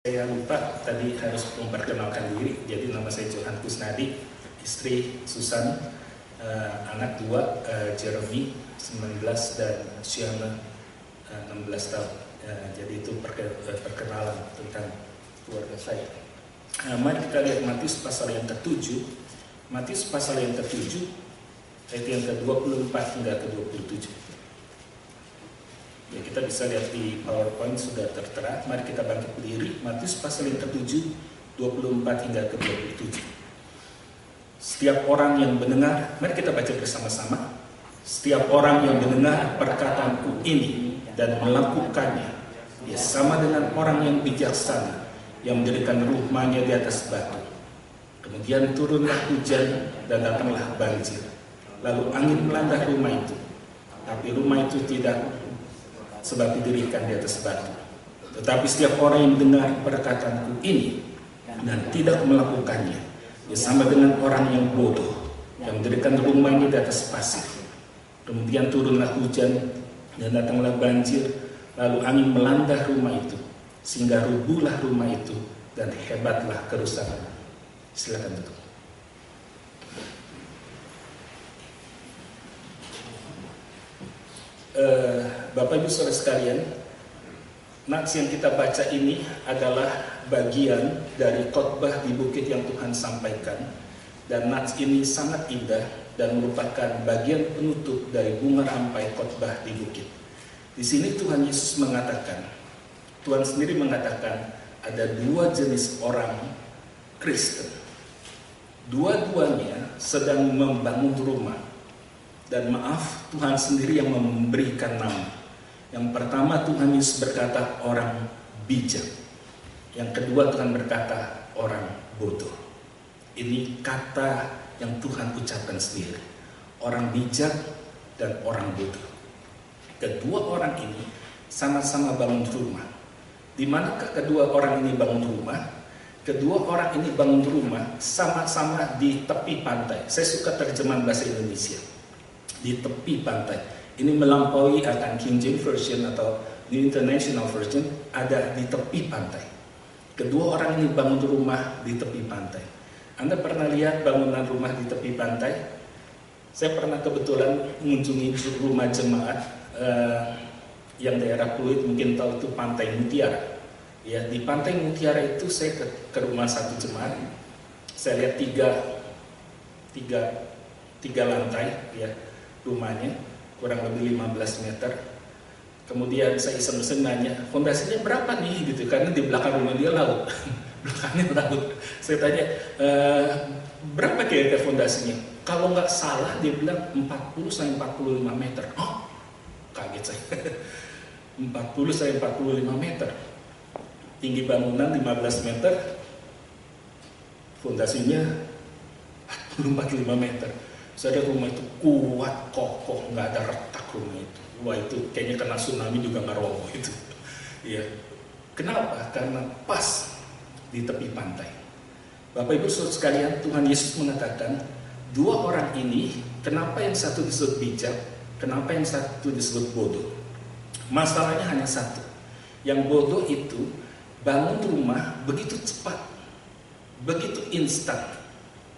Saya lupa tadi harus memperkenalkan diri. Jadi nama saya Johan Kusnadi, istri Susan, anak dua, Jeremy 19 dan Shiana 16 tahun. Jadi itu perkenalan tentang keluarga saya. Mari kita lihat Matius pasal yang ke-7. Matius pasal yang ke-7 ayat yang ke-24 hingga ke-27. Ya, kita bisa lihat di PowerPoint sudah tertera. Mari kita bangkit berdiri. Matius pasal yang ke-7, 24 hingga ke-27. Setiap orang yang mendengar, mari kita baca bersama-sama. Setiap orang yang mendengar perkataanku ini dan melakukannya, dia sama dengan orang yang bijaksana yang mendirikan rumahnya di atas batu. Kemudian turunlah hujan dan datanglah banjir. Lalu angin melanda rumah itu, tapi rumah itu tidak, sebab didirikan di atas batu. Tetapi setiap orang yang mendengar perkataanku ini dan tidak melakukannya, dia sama dengan orang yang bodoh yang mendirikan rumahnya di atas pasir. Kemudian turunlah hujan dan datanglah banjir, lalu angin melanda rumah itu, sehingga rubuhlah rumah itu dan hebatlah kerusakan. Silakan duduk. Bapak Ibu Saudara sekalian, nats yang kita baca ini adalah bagian dari khotbah di bukit yang Tuhan sampaikan, dan nats ini sangat indah dan merupakan bagian penutup dari bunga rampai khotbah di bukit. Di sini Tuhan Yesus mengatakan, Tuhan sendiri mengatakan ada dua jenis orang Kristen. Dua-duanya sedang membangun rumah. Dan maaf, Tuhan sendiri yang memberikan nama. Yang pertama Tuhan Yesus berkata orang bijak. Yang kedua Tuhan berkata orang bodoh. Ini kata yang Tuhan ucapkan sendiri. Orang bijak dan orang bodoh. Kedua orang ini sama-sama bangun rumah. Di manakah kedua orang ini bangun rumah? Kedua orang ini bangun rumah sama-sama di tepi pantai. Saya suka terjemahan bahasa Indonesia. Di tepi pantai. Ini melampaui akan King James Version atau New International Version, ada di tepi pantai. Kedua orang ini bangun rumah di tepi pantai. Anda pernah lihat bangunan rumah di tepi pantai? Saya pernah kebetulan mengunjungi rumah jemaat yang daerah Pluit, mungkin tahu itu Pantai Mutiara. Ya, di Pantai Mutiara itu saya ke rumah satu jemaat. Saya lihat tiga lantai, ya, rumahnya kurang lebih 15 meter. Kemudian saya iseng-iseng nanya, fondasinya berapa nih gitu, karena di belakang rumah dia laut. Belakangnya laut. Saya tanya, berapa kira-kira fondasinya? Kalau nggak salah dia bilang 40 sampai 45 meter. Oh, kaget saya. 40 sampai 45 meter. Tinggi bangunan 15 meter. Fondasinya 45 meter. Saya rumah itu kuat, kokoh, nggak ada retak rumah itu. Wah, itu kayaknya kena tsunami juga nggak roboh itu. Ya. Kenapa? Karena pas di tepi pantai. Bapak Ibu Saudara sekalian, Tuhan Yesus mengatakan dua orang ini, kenapa yang satu disebut bijak, kenapa yang satu disebut bodoh? Masalahnya hanya satu. Yang bodoh itu bangun rumah begitu cepat, begitu instan,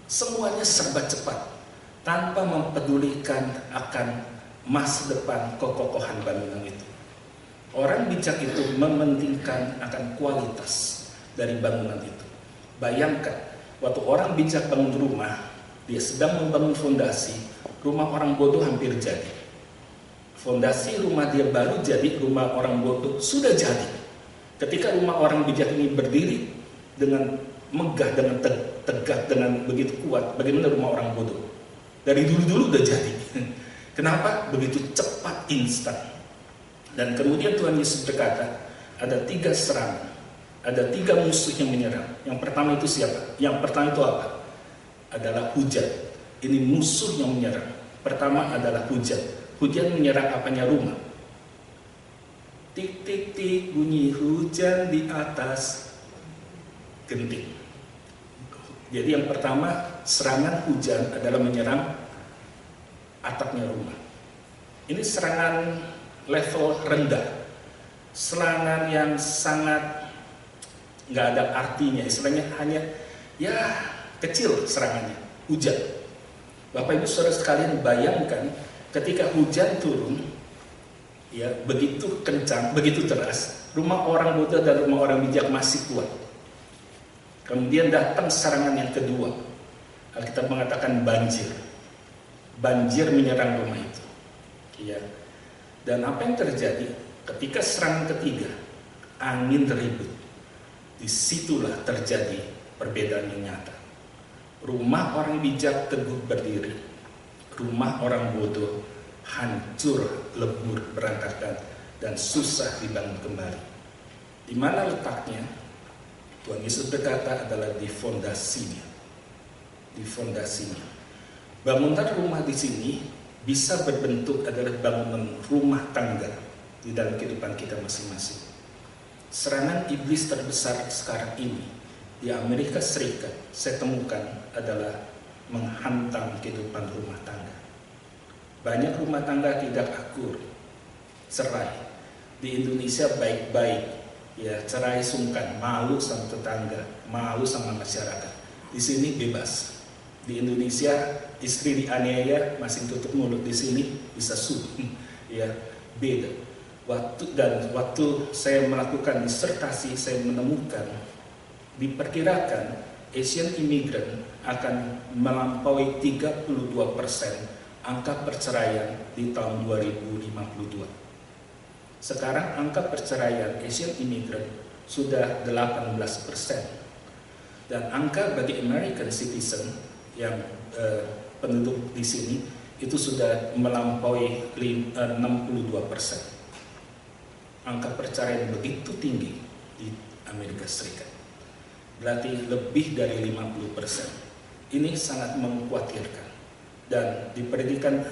semuanya serba cepat, tanpa mempedulikan akan masa depan kekokohan bangunan itu. Orang bijak itu mementingkan akan kualitas dari bangunan itu. Bayangkan, waktu orang bijak bangun rumah, dia sedang membangun fondasi, rumah orang bodoh hampir jadi. Fondasi rumah dia baru jadi, rumah orang bodoh sudah jadi. Ketika rumah orang bijak ini berdiri dengan megah, dengan tegak, dengan begitu kuat, bagaimana rumah orang bodoh? Dari dulu-dulu udah jadi. Kenapa? Begitu cepat, instan. Dan kemudian Tuhan Yesus berkata, ada 3 serangan, ada 3 musuh yang menyerang. Yang pertama itu siapa? Yang pertama itu apa? Adalah hujan. Ini musuh yang menyerang. Pertama adalah hujan. Hujan menyerang apanya? Rumah. Tik tik tik bunyi hujan di atas genting. Jadi yang pertama, serangan hujan adalah menyerang atapnya rumah. Ini serangan level rendah, serangan yang sangat nggak ada artinya, istilahnya hanya ya kecil serangannya, hujan. Bapak Ibu Saudara sekalian bayangkan ketika hujan turun, ya begitu kencang, begitu deras, rumah orang bodoh dan rumah orang bijak masih kuat. Kemudian datang serangan yang kedua, Alkitab mengatakan banjir. Banjir menyerang rumah itu. Ya. Dan apa yang terjadi ketika serangan ketiga, angin ribut. Disitulah terjadi perbedaan yang nyata. Rumah orang bijak teguh berdiri, rumah orang bodoh hancur, lebur, berantakan, dan susah dibangun kembali. Di mana letaknya? Tuhan Yesus berkata adalah di fondasinya. Di fondasinya. Bangunan rumah di sini bisa berbentuk adalah bangunan rumah tangga di dalam kehidupan kita masing-masing. Serangan iblis terbesar sekarang ini di Amerika Serikat saya temukan adalah menghantam kehidupan rumah tangga. Banyak rumah tangga tidak akur, cerai. Di Indonesia baik-baik, ya cerai sungkan, malu sama tetangga, malu sama masyarakat. Di sini bebas. Di Indonesia istri dianiaya masih tutup mulut, di sini bisa ya beda. Waktu saya melakukan disertasi, saya menemukan diperkirakan Asian immigrant akan melampaui 32% angka perceraian di tahun 2052. Sekarang angka perceraian Asian immigrant sudah 18%. Dan angka bagi American citizen yang penduduk di sini itu sudah melampaui 62%. Angka perceraian begitu tinggi di Amerika Serikat. Berarti lebih dari 50%. Ini sangat mengkhawatirkan. Dan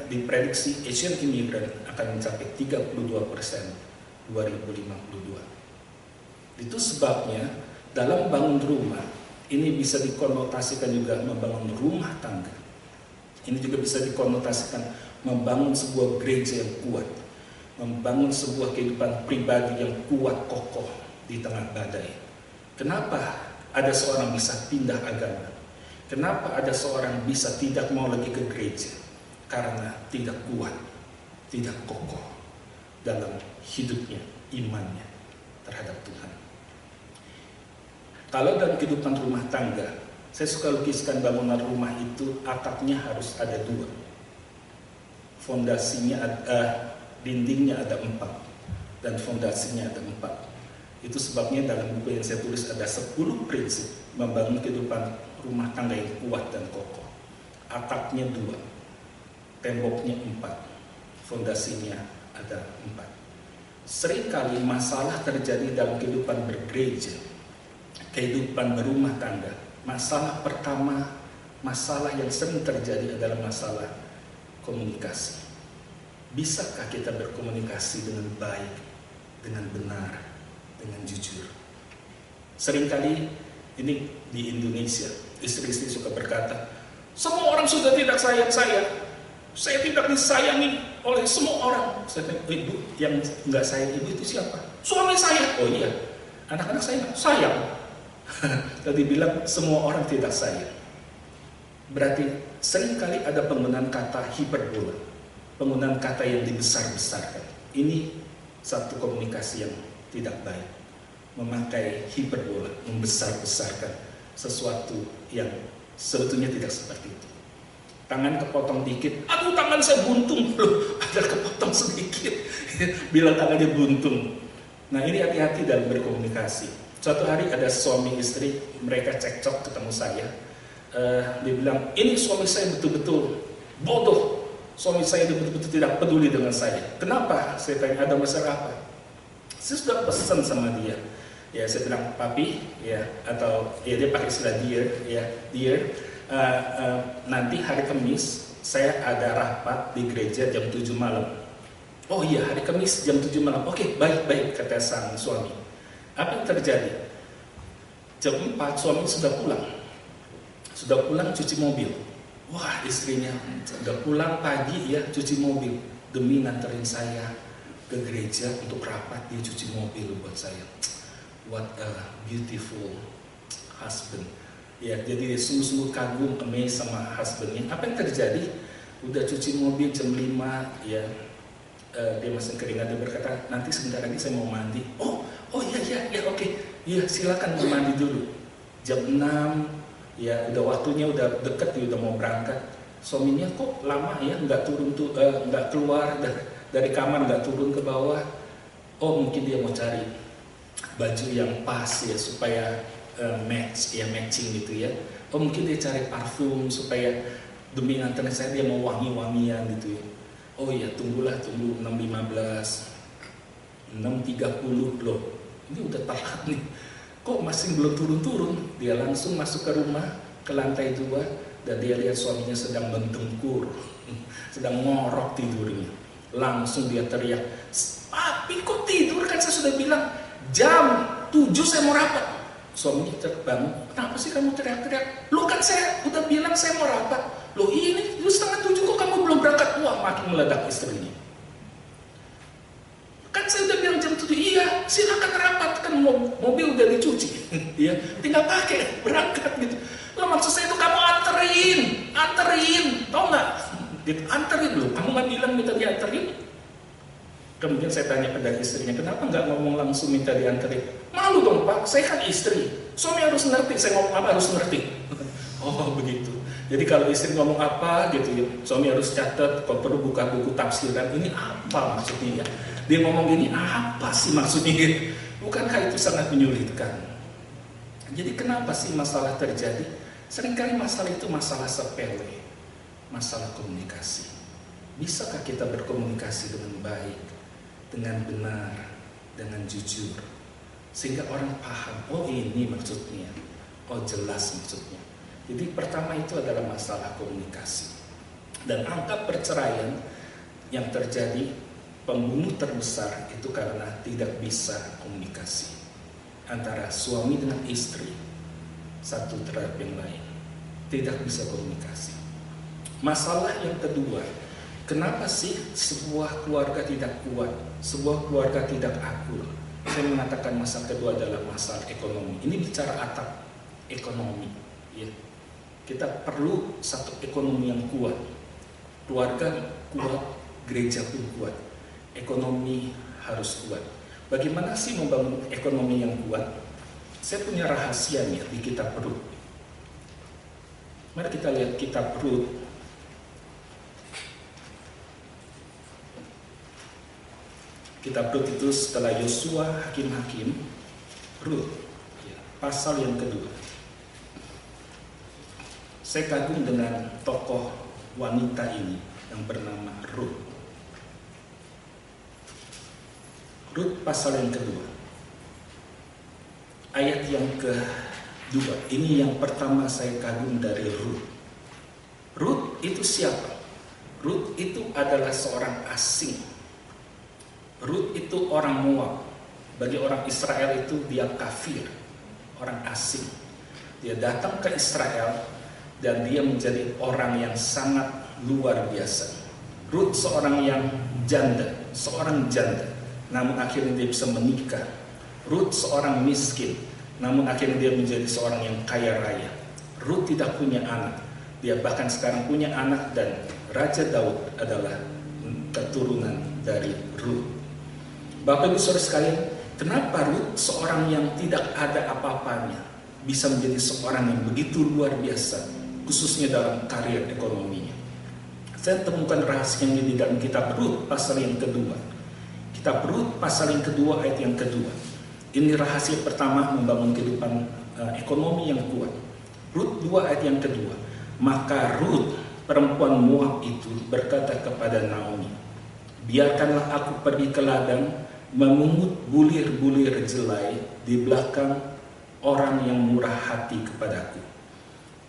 diprediksi Asian immigrant akan mencapai 32% 2052. Itu sebabnya dalam bangun rumah, ini bisa dikonotasikan juga membangun rumah tangga. Ini juga bisa dikonotasikan membangun sebuah gereja yang kuat, membangun sebuah kehidupan pribadi yang kuat, kokoh di tengah badai. Kenapa ada seorang bisa pindah agama? Kenapa ada seorang bisa tidak mau lagi ke gereja? Karena tidak kuat, tidak kokoh dalam hidupnya, imannya terhadap Tuhan. Kalau dalam kehidupan rumah tangga, saya suka lukiskan bangunan rumah itu atapnya harus ada 2. Fondasinya dindingnya ada 4 dan fondasinya ada 4. Itu sebabnya dalam buku yang saya tulis ada 10 prinsip membangun kehidupan rumah tangga yang kuat dan kokoh. Atapnya 2, temboknya 4, fondasinya ada 4. Seringkali masalah terjadi dalam kehidupan bergereja, kehidupan berumah tangga. Masalah pertama, masalah yang sering terjadi adalah masalah komunikasi. Bisakah kita berkomunikasi dengan baik, dengan benar, dengan jujur? Seringkali ini di Indonesia, istri-istri suka berkata, semua orang sudah tidak sayang saya tidak disayangi oleh semua orang. Saya tanya, ibu yang nggak sayang ibu itu siapa? Suami saya. Oh iya, anak-anak saya sayang. Tadi bilang semua orang tidak sayang. Berarti seringkali ada penggunaan kata hiperbola, penggunaan kata yang dibesar-besarkan. Ini satu komunikasi yang tidak baik. Memakai hiperbola, membesar-besarkan sesuatu yang sebetulnya tidak seperti itu. Tangan kepotong dikit, aduh tangan saya buntung, loh ada kepotong sedikit, bilang tangannya buntung. Nah ini hati-hati dalam berkomunikasi. Suatu hari ada suami istri, mereka cekcok ketemu saya. Dia bilang, ini suami saya betul-betul bodoh, suami saya betul-betul tidak peduli dengan saya. Kenapa? Saya tanya, ada masalah apa? Saya sudah pesan sama dia. Ya saya bilang papi, ya atau ya dia pakai istilah dear, ya dear. Nanti hari Kamis saya ada rapat di gereja jam 7 malam. Oh iya hari Kamis jam 7 malam. Oke baik kata sang suami. Apa yang terjadi? Jam 4 suami sudah pulang cuci mobil. Wah istrinya sudah pulang pagi ya cuci mobil demi nganterin saya ke gereja untuk rapat, dia cuci mobil buat saya. what a beautiful husband. Ya, jadi sungguh-sungguh kagum, amazed sama husbandnya. Apa yang terjadi? Udah cuci mobil jam 5, ya, dia masih keringat, dia berkata, nanti sebentar lagi saya mau mandi. Oh iya, oke. Iya, silakan mau mandi dulu. Jam 6, ya udah waktunya, udah deket, ya udah mau berangkat. Suaminya kok lama ya, nggak keluar dari kamar, nggak turun ke bawah. Oh, mungkin dia mau cari baju yang pas ya, supaya matching gitu ya. Oh, mungkin dia cari parfum supaya demi nganterin saya, dia mau wangi-wangian gitu ya. Oh iya, tunggu 6.15, 6.30 loh. Ini udah telat nih. Kok masih belum turun-turun? Dia langsung masuk ke rumah, ke lantai 2, dan dia lihat suaminya sedang mendengkur, sedang ngorok tidurnya. Langsung dia teriak, "Papi kok tidur? Kan saya sudah bilang jam 7 saya mau rapat." Suaminya terbangun, "Kenapa sih kamu teriak-teriak? Loh kan saya udah bilang saya mau rapat. Loh ini 6.30 kok kamu belum berangkat?" Wah, makin meledak istrinya. "Kan saya udah bilang jam 7. Iya, silakan rapat, kan mobil udah dicuci." Ya, tinggal pakai berangkat gitu. Loh, maksud saya itu kamu anterin, tau nggak? Gitu, anterin loh. Kamu nggak bilang minta dianterin? Kemudian saya tanya pada istrinya, "Kenapa nggak ngomong langsung minta dianterin?" "Malu dong Pak, saya kan istri. Suami harus ngerti, saya ngomong apa harus ngerti." Oh begitu. Jadi kalau istri ngomong apa gitu ya, suami harus catat, kalau perlu buka buku tafsiran, ini apa maksudnya ya. Dia ngomong gini, apa sih maksudnya? Bukankah itu sangat menyulitkan? Jadi kenapa sih masalah terjadi? Seringkali masalah itu masalah sepele, masalah komunikasi. Bisakah kita berkomunikasi dengan baik, dengan benar, dengan jujur, sehingga orang paham, oh ini maksudnya, oh jelas maksudnya. Jadi pertama itu adalah masalah komunikasi. Dan angka perceraian yang terjadi, pembunuh terbesar itu karena tidak bisa komunikasi antara suami dengan istri, satu terhadap yang lain, tidak bisa komunikasi. Masalah yang kedua, kenapa sih sebuah keluarga tidak kuat, sebuah keluarga tidak akur? Saya mengatakan masalah kedua adalah masalah ekonomi. Ini bicara atap ekonomi, ya. Kita perlu satu ekonomi yang kuat, keluarga kuat, gereja pun kuat, ekonomi harus kuat. Bagaimana sih membangun ekonomi yang kuat? Saya punya rahasianya di kitab Rut. Mari kita lihat kitab Rut. Kitab Rut itu setelah Yosua, Hakim-Hakim, Rut, ya, pasal yang kedua. Saya kagum dengan tokoh wanita ini yang bernama Rut. Rut pasal yang kedua, ayat yang kedua. Ini yang pertama saya kagum dari Rut. Rut itu siapa? Rut itu adalah seorang asing. Rut itu orang Moab. Bagi orang Israel itu dia kafir, orang asing. Dia datang ke Israel dan dia menjadi orang yang sangat luar biasa. Rut seorang yang janda, seorang janda, namun akhirnya dia bisa menikah. Rut seorang miskin, namun akhirnya dia menjadi seorang yang kaya raya. Rut tidak punya anak, dia bahkan sekarang punya anak, dan Raja Daud adalah keturunan dari Rut. Bapak Ibu Saudara sekalian, kenapa Rut seorang yang tidak ada apa-apanya bisa menjadi seorang yang begitu luar biasa, khususnya dalam karir ekonominya? Saya temukan rahasianya di dalam kitab Rut pasal yang kedua. Kitab Rut pasal yang kedua ayat yang kedua. Ini rahasia pertama membangun kehidupan ekonomi yang kuat. Rut 2 ayat yang kedua. Maka Rut perempuan Moab itu berkata kepada Naomi, "Biarkanlah aku pergi ke ladang memungut bulir-bulir jelai di belakang orang yang murah hati kepadaku."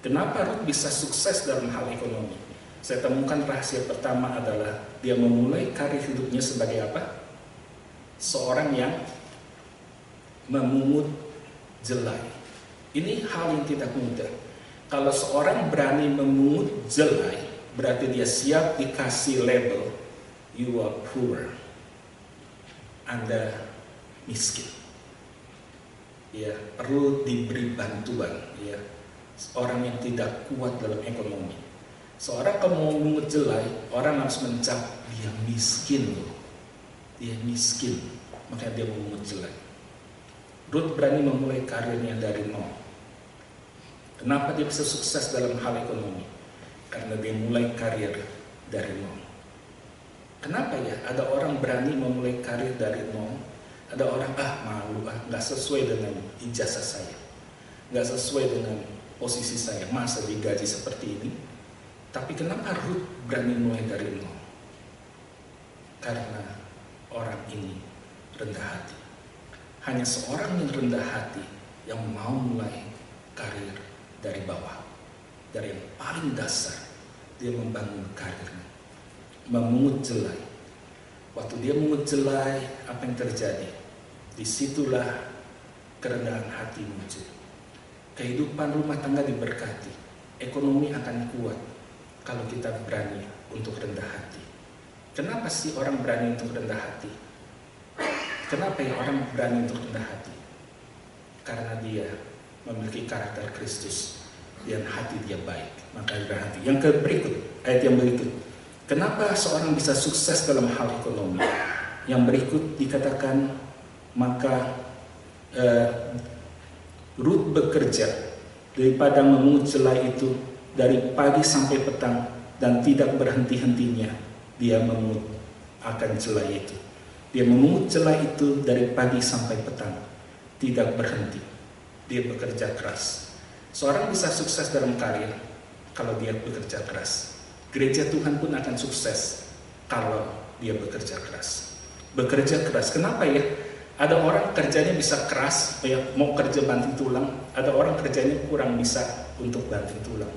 Kenapa Rut bisa sukses dalam hal ekonomi? Saya temukan rahasia pertama adalah dia memulai karir hidupnya sebagai apa? Seorang yang memungut jelai. Ini hal yang tidak mudah. Kalau seorang berani memungut jelai, berarti dia siap dikasih label, you are poor. Anda miskin. ya, perlu diberi bantuan, ya. Orang yang tidak kuat dalam ekonomi. Seorang kalau mau mengut jelai, orang harus mencap dia miskin loh. Dia miskin, makanya dia mengut jelai. Ruth berani memulai karirnya dari nol. Kenapa dia bisa sukses dalam hal ekonomi? Karena dia mulai karir dari nol. Kenapa ya ada orang berani memulai karir dari nol? Ada orang malu nggak sesuai dengan ijazah saya, nggak sesuai dengan posisi saya, masa digaji seperti ini. Tapi kenapa Ruth berani mulai dari nol? Karena orang ini rendah hati. Hanya seorang yang rendah hati yang mau mulai karir dari bawah, dari yang paling dasar. Dia membangun karirnya, memungut jelai. Waktu dia mengut jelai, apa yang terjadi? Disitulah kerendahan hati muncul. Kehidupan rumah tangga diberkati, ekonomi akan kuat kalau kita berani untuk rendah hati. Kenapa sih orang berani untuk rendah hati? Kenapa ya orang berani untuk rendah hati? Karena dia memiliki karakter Kristus dan hati dia baik, maka rendah hati. Yang berikut, ayat yang berikut. Kenapa seorang bisa sukses dalam hal ekonomi? Yang berikut dikatakan, maka Ruth bekerja daripada memungut jelai itu dari pagi sampai petang dan tidak berhenti-hentinya dia memungut akan jelai itu. Dia memungut jelai itu dari pagi sampai petang, tidak berhenti. Dia bekerja keras. Seorang bisa sukses dalam karir kalau dia bekerja keras. Gereja Tuhan pun akan sukses kalau dia bekerja keras. Bekerja keras, kenapa ya? Ada orang kerjanya bisa keras, ya, mau kerja banting tulang. Ada orang kerjanya kurang bisa untuk banting tulang.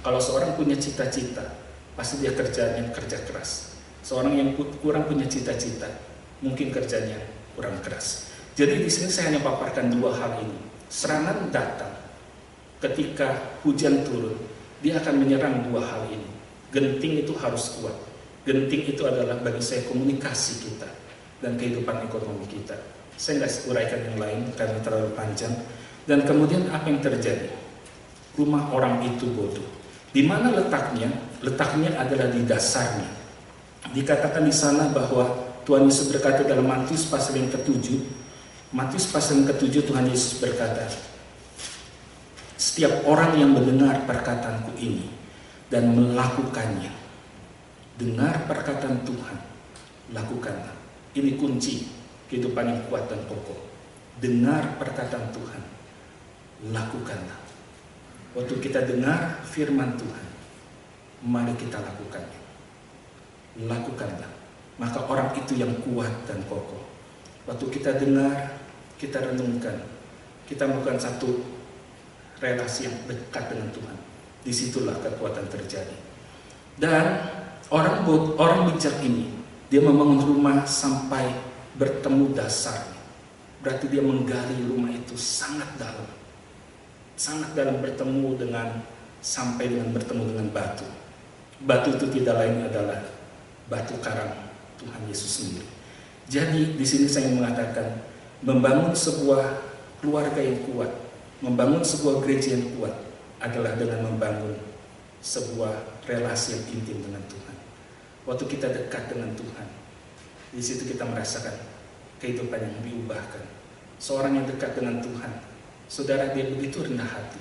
Kalau seorang punya cita-cita, pasti dia kerjanya kerja keras. Seorang yang kurang punya cita-cita, mungkin kerjanya kurang keras. Jadi di sini saya hanya paparkan dua hal ini. Serangan datang ketika hujan turun, dia akan menyerang dua hal ini. Genting itu harus kuat. Genting itu adalah bagi saya komunikasi kita dan kehidupan ekonomi kita. Saya nggak uraikan yang lain karena terlalu panjang. Dan kemudian apa yang terjadi? Rumah orang itu bodoh. Di mana letaknya? Letaknya adalah di dasarnya. Dikatakan di sana bahwa Tuhan Yesus berkata dalam Matius pasal yang ke-7. Matius pasal yang ke-7 Tuhan Yesus berkata, setiap orang yang mendengar perkataanku ini dan melakukannya. Dengar perkataan Tuhan, lakukanlah. Ini kunci kehidupan yang kuat dan kokoh. Dengar perkataan Tuhan, lakukanlah. Waktu kita dengar firman Tuhan, mari kita lakukannya. Lakukanlah. Maka orang itu yang kuat dan kokoh. Waktu kita dengar, kita renungkan, kita melakukan satu relasi yang dekat dengan Tuhan. Disitulah kekuatan terjadi. Dan orang bijak ini, dia membangun rumah sampai bertemu dasarnya. Berarti dia menggali rumah itu sangat dalam. Sangat dalam bertemu dengan, sampai dengan bertemu dengan batu. Batu itu tidak lain adalah batu karang Tuhan Yesus sendiri. Jadi di sini saya mengatakan, membangun sebuah keluarga yang kuat, membangun sebuah gereja yang kuat adalah dengan membangun sebuah relasi yang intim dengan Tuhan. Waktu kita dekat dengan Tuhan, di situ kita merasakan kehidupan yang diubahkan. Seorang yang dekat dengan Tuhan, saudara, dia begitu rendah hati.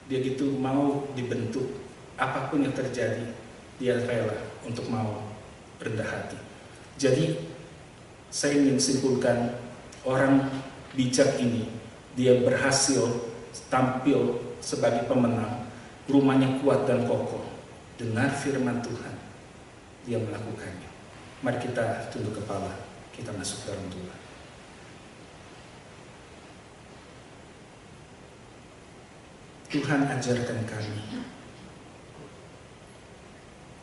Dia gitu mau dibentuk, apapun yang terjadi, dia rela untuk mau rendah hati. Jadi, saya ingin simpulkan, orang bijak ini, dia berhasil tampil sebagai pemenang, rumahnya kuat dan kokoh. Dengar firman Tuhan, dia melakukannya. Mari kita tunduk kepala, kita masuk dalam doa. Tuhan, ajarkan kami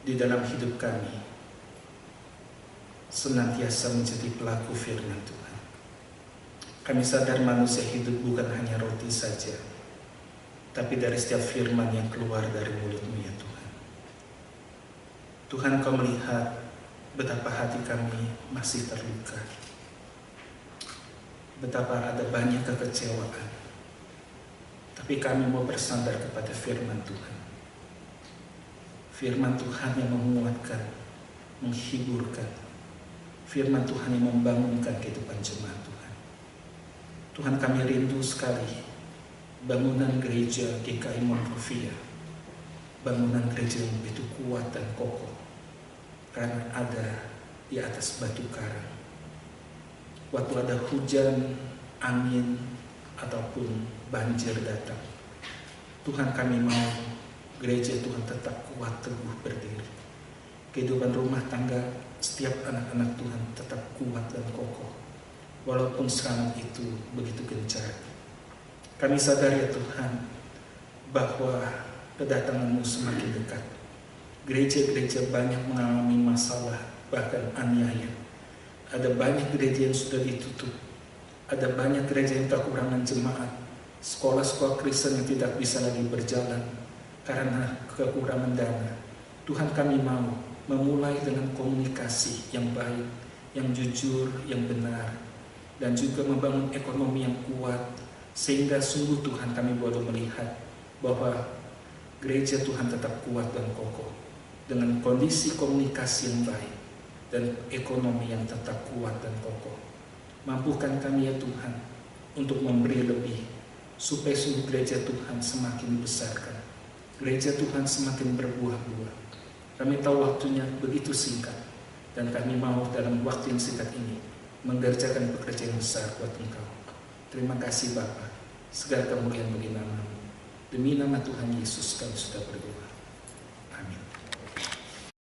di dalam hidup kami senantiasa menjadi pelaku firman Tuhan. Kami sadar manusia hidup bukan hanya roti saja, tapi dari setiap firman yang keluar dari mulut-Mu ya Tuhan. Tuhan, Kau melihat betapa hati kami masih terluka. betapa ada banyak kekecewaan. Tapi kami mau bersandar kepada firman Tuhan. Firman Tuhan yang menguatkan, menghiburkan. Firman Tuhan yang membangunkan kehidupan jemaat Tuhan. Tuhan, kami rindu sekali bangunan gereja GKI Monrovia. Bangunan gereja yang begitu kuat dan kokoh. Karena ada di atas batu karang. Waktu ada hujan, angin, ataupun banjir datang, Tuhan, kami mau gereja Tuhan tetap kuat teguh berdiri. Kehidupan rumah tangga setiap anak-anak Tuhan tetap kuat dan kokoh, walaupun serangan itu begitu gencar. Kami sadar ya Tuhan, bahwa kedatangan-Mu semakin dekat. Gereja-gereja banyak mengalami masalah, bahkan aniaya. Ada banyak gereja yang sudah ditutup. Ada banyak gereja yang kekurangan jemaat. Sekolah-sekolah Kristen yang tidak bisa lagi berjalan karena kekurangan dana. Tuhan, kami mau memulai dengan komunikasi yang baik, yang jujur, yang benar, dan juga membangun ekonomi yang kuat, sehingga sungguh Tuhan kami boleh melihat bahwa gereja Tuhan tetap kuat dan kokoh dengan kondisi komunikasi yang baik dan ekonomi yang tetap kuat dan kokoh. Mampukan kami ya Tuhan untuk memberi lebih, supaya sungguh gereja Tuhan semakin dibesarkan, gereja Tuhan semakin berbuah-buah. Kami tahu waktunya begitu singkat, dan kami mau dalam waktu yang singkat ini mengerjakan pekerjaan besar buat Engkau. Terima kasih Bapa, segala kemuliaan bagi nama-Mu. Demi nama Tuhan Yesus kami sudah berdoa.